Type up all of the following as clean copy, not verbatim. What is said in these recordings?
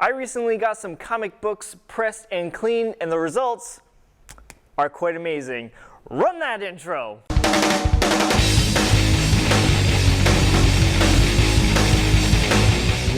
I recently got some comic books pressed and cleaned, and the results are quite amazing. Run that intro!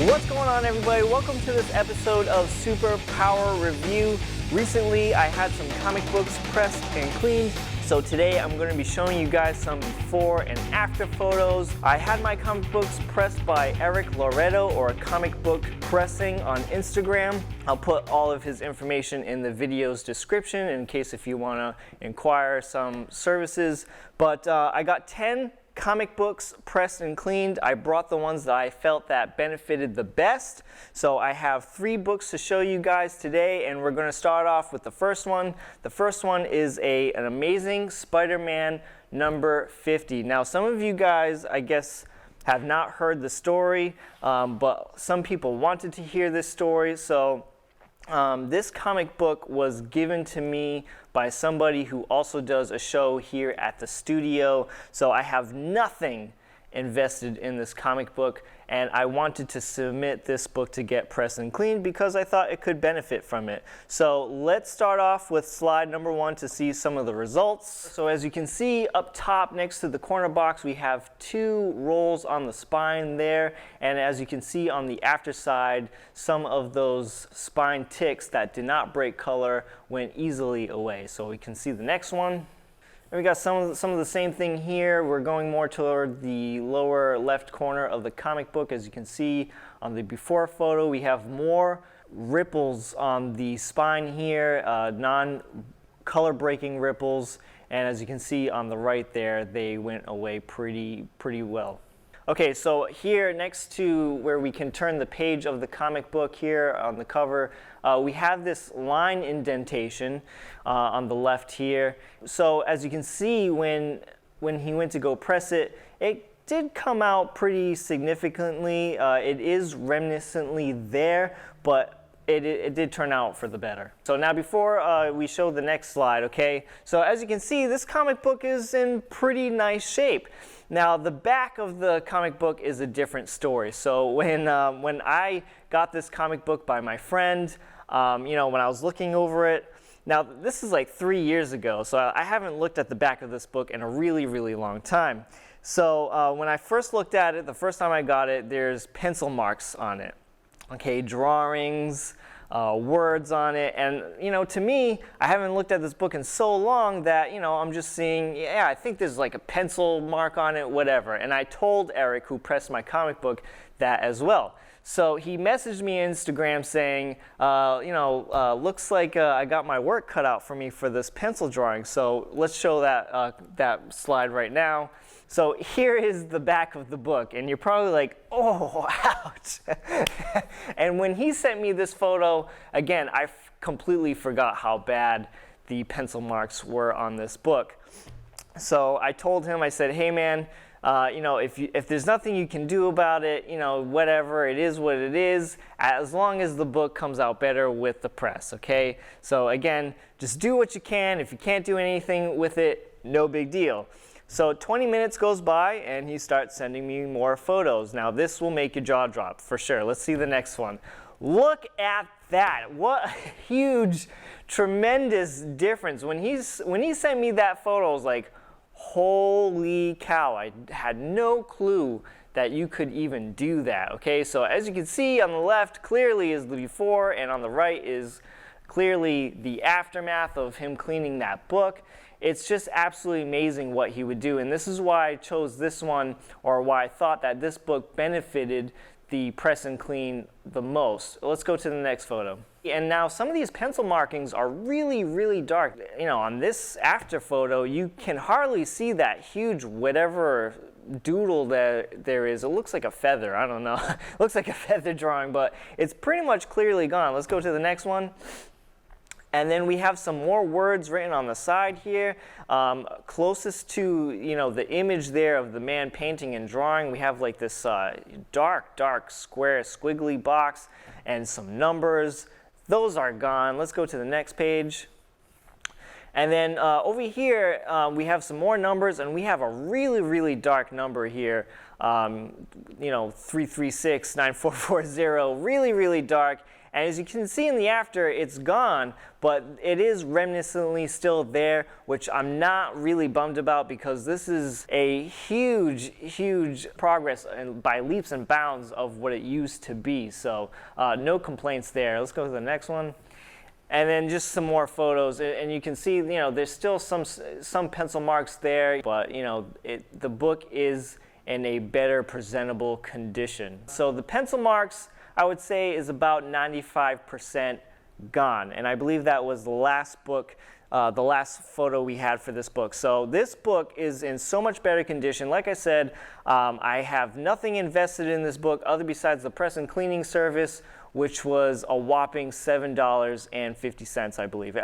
What's going on, everybody? Welcome to this episode of Superpower Review. Recently, I had some comic books pressed and cleaned, so today I'm going to be showing you guys some before and after photos. I had my comic books pressed by Eric Loreto, or comicbookpressing on Instagram. I'll put all of his information in the video's description in case if you want to inquire some services. But I got 10 comic books pressed and cleaned. I brought the ones that I felt that benefited the best. So I have 3 books to show you guys today, and we're going to start off with the first one. The first one is an amazing Spider-Man number 50. Now, some of you guys, I guess, have not heard the story, but some people wanted to hear this story. So this comic book was given to me by somebody who also does a show here at the studio. So I have nothing invested in this comic book, and I wanted to submit this book to get pressed and cleaned because I thought it could benefit from it. So let's start off with slide number 1 to see some of the results. So as you can see up top next to the corner box, we have 2 rolls on the spine there, and as you can see on the after side, some of those spine ticks that did not break color went easily away. So we can see the next one. And we got some of the same thing here. We're going more toward the lower left corner of the comic book. As you can see on the before photo, we have more ripples on the spine here, non-color breaking ripples. And as you can see on the right there, they went away pretty well. Okay, so here next to where we can turn the page of the comic book here on the cover, we have this line indentation on the left here. So as you can see, when he went to go press it, it did come out pretty significantly. It is reminiscently there, but it did turn out for the better. So now before we show the next slide, okay, so as you can see, this comic book is in pretty nice shape. Now the back of the comic book is a different story. So when I got this comic book by my friend, you know, when I was looking over it, now this is like 3 years ago, so I haven't looked at the back of this book in a really long time. So when I first looked at it, the first time I got it, there's pencil marks on it. Okay, drawings, words on it, and you know, to me, I haven't looked at this book in so long that, you know, I'm just seeing, yeah, I think there's like a pencil mark on it, whatever. And I told Eric, who pressed my comic book, that as well. So he messaged me on Instagram saying, you know, looks like I got my work cut out for me for this pencil drawing. So let's show that slide right now. So here is the back of the book, and you're probably like, oh, ouch. And when he sent me this photo, again, I completely forgot how bad the pencil marks were on this book. So I told him, I said, hey man, you know, if there's nothing you can do about it, you know, whatever, it is what it is, as long as the book comes out better with the press, okay? So again, just do what you can. If you can't do anything with it, no big deal. So 20 minutes goes by, and he starts sending me more photos. Now this will make your jaw drop for sure. Let's see the next one. Look at that. What a huge, tremendous difference. When he sent me that photo, I was like, holy cow, I had no clue that you could even do that. Okay, so as you can see on the left clearly is the before, and on the right is clearly the aftermath of him cleaning that book. It's just absolutely amazing what he would do, and this is why I chose this one, or why I thought that this book benefited the press and clean the most. Let's go to the next photo. And now some of these pencil markings are really dark. You know, on this after photo, you can hardly see that huge whatever doodle that there is. It looks like a feather, I don't know. It looks like a feather drawing, but it's pretty much clearly gone. Let's go to the next one. And then we have some more words written on the side here. Closest to, you know, the image there of the man painting and drawing, we have like this dark square squiggly box and some numbers. Those are gone. Let's go to the next page. And then over here, we have some more numbers, and we have a really, really dark number here. 3369440, really, really dark. And as you can see in the after, it's gone, but it is reminiscently still there, which I'm not really bummed about because this is a huge, huge progress and by leaps and bounds of what it used to be. So no complaints there. Let's go to the next one. And then just some more photos, and you can see, there's still some pencil marks there, but the book is in a better presentable condition. So the pencil marks, I would say, is about 95% gone, and I believe that was the last book, the last photo we had for this book. So this book is in so much better condition. Like I said, I have nothing invested in this book other besides the press and cleaning service, which was a whopping $7.50, I believe.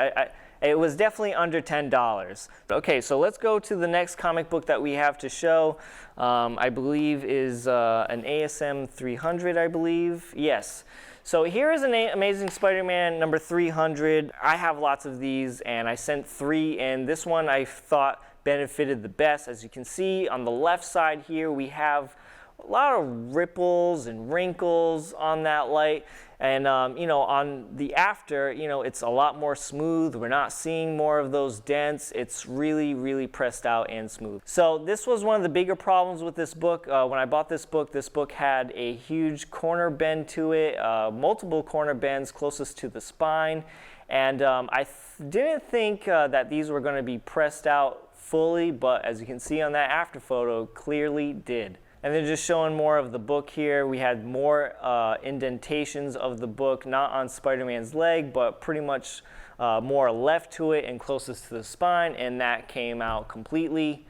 It was definitely under $10. Okay, so let's go to the next comic book that we have to show. I believe is an ASM 300, I believe. Yes. So here is an Amazing Spider-Man number 300. I have lots of these, and I sent 3, and this one I thought benefited the best. As you can see on the left side here, we have a lot of ripples and wrinkles on that light, and on the after, it's a lot more smooth. We're not seeing more of those dents. It's really, really pressed out and smooth. So this was one of the bigger problems with this book. When I bought this book had a huge corner bend to it, multiple corner bends closest to the spine, and I didn't think that these were going to be pressed out fully, but as you can see on that after photo, clearly did. And then just showing more of the book here, we had more indentations of the book, not on Spider-Man's leg, but pretty much more left to it and closest to the spine, and that came out completely.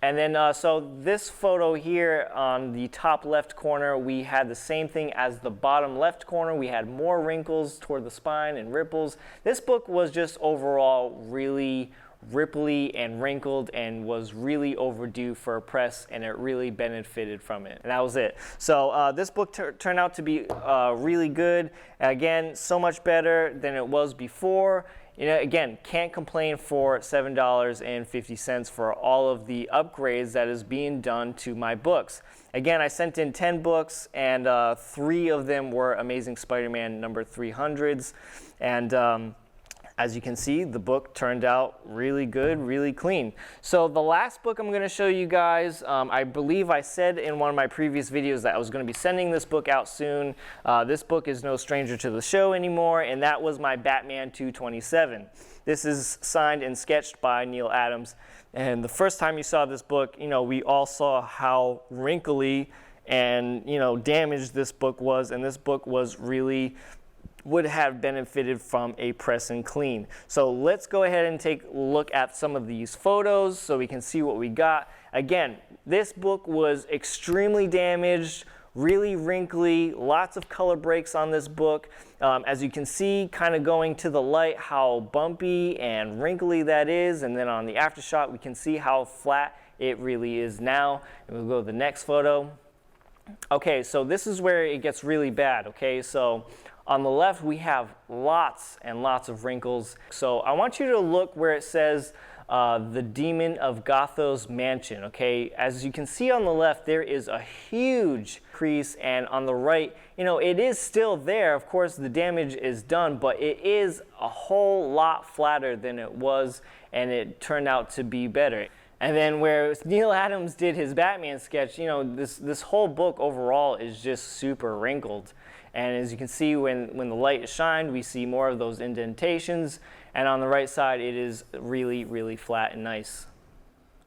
And then, so this photo here on the top left corner, we had the same thing as the bottom left corner. We had more wrinkles toward the spine and ripples. This book was just overall really ripply and wrinkled and was really overdue for a press, and it really benefited from it. And that was it. So this book turned out to be really good. Again, so much better than it was before. Again, can't complain for $7.50 for all of the upgrades that is being done to my books. Again, I sent in 10 books, and 3 of them were Amazing Spider-Man number 300s. And as you can see, the book turned out really good, really clean. So the last book I'm going to show you guys, I believe I said in one of my previous videos that I was going to be sending this book out soon. This book is no stranger to the show anymore, and that was my Batman 227. This is signed and sketched by Neil Adams. And the first time you saw this book, we all saw how wrinkly and damaged this book was, and this book was really would have benefited from a press and clean. So let's go ahead and take a look at some of these photos so we can see what we got. Again, this book was extremely damaged, really wrinkly, lots of color breaks on this book. As you can see, kind of going to the light, how bumpy and wrinkly that is, and then on the after shot, we can see how flat it really is now. And we'll go to the next photo. Okay, so this is where it gets really bad, okay? So on the left, we have lots and lots of wrinkles. So I want you to look where it says the Demon of Gotham's Mansion, okay? As you can see on the left, there is a huge crease, and on the right, it is still there. Of course, the damage is done, but it is a whole lot flatter than it was, and it turned out to be better. And then where Neil Adams did his Batman sketch, this whole book overall is just super wrinkled. And as you can see, when the light is shined, we see more of those indentations. And on the right side, it is really, really flat and nice.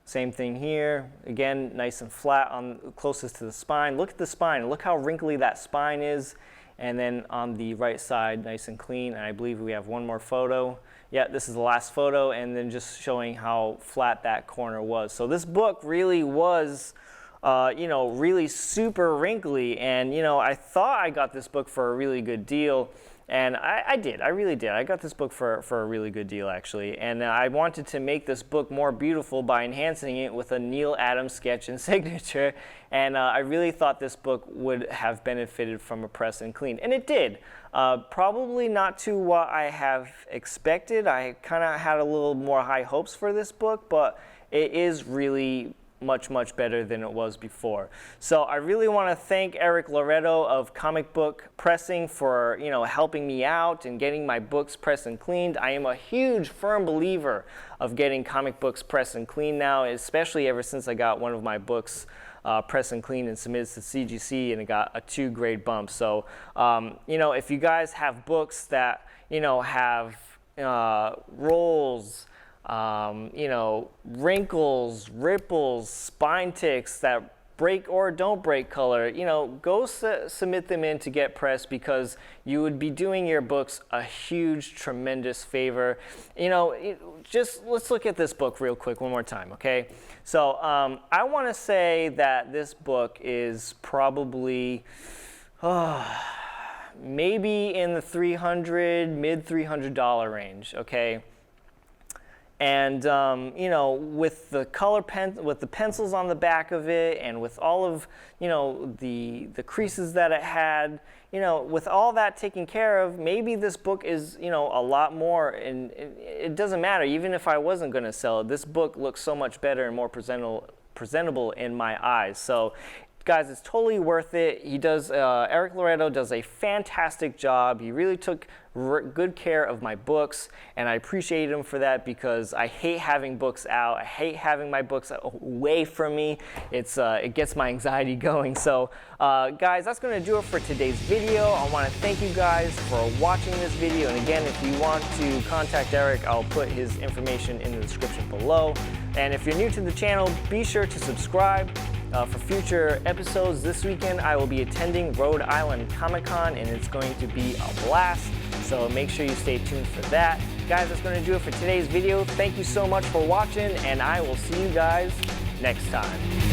Same thing here. Again, nice and flat on closest to the spine. Look at the spine. Look how wrinkly that spine is. And then on the right side, nice and clean. And I believe we have one more photo. Yeah, this is the last photo, and then just showing how flat that corner was. So this book really was you know, really super wrinkly. And, you know, I thought I got this book for a really good deal. And I did, I really did. I got this book for a really good deal, actually. And I wanted to make this book more beautiful by enhancing it with a Neil Adams sketch and signature. And I really thought this book would have benefited from a press and clean. And it did. Probably not to what I have expected. I kind of had a little more high hopes for this book, but it is really much better than it was before. So I really want to thank Eric Loreto of Comic Book Pressing for, you know, helping me out and getting my books pressed and cleaned. I am a huge firm believer of getting comic books pressed and cleaned now, especially ever since I got one of my books pressed and cleaned and submitted to CGC, and it got a 2-grade bump. So you know, if you guys have books that, you know, have rolls, you know, wrinkles, ripples, spine ticks that break or don't break color, you know, go submit them in to get pressed, because you would be doing your books a huge, tremendous favor. You know, just let's look at this book real quick one more time, okay? So I want to say that this book is probably maybe in the mid $300 range, okay? And you know, with the with the pencils on the back of it, and with all of, you know, the creases that it had, you know, with all that taken care of, maybe this book is, you know, a lot more. And it doesn't matter. Even if I wasn't going to sell it, this book looks so much better and more presentable in my eyes. So, guys, it's totally worth it. He does, Eric Loreto does a fantastic job. He really took good care of my books, and I appreciate him for that, because I hate having books out. I hate having my books away from me. It gets my anxiety going. So, guys, that's going to do it for today's video. I want to thank you guys for watching this video. And again, if you want to contact Eric, I'll put his information in the description below. And if you're new to the channel, be sure to subscribe. For future episodes this weekend, I will be attending Rhode Island Comic-Con, and it's going to be a blast. So make sure you stay tuned for that. Guys, that's going to do it for today's video. Thank you so much for watching, and I will see you guys next time.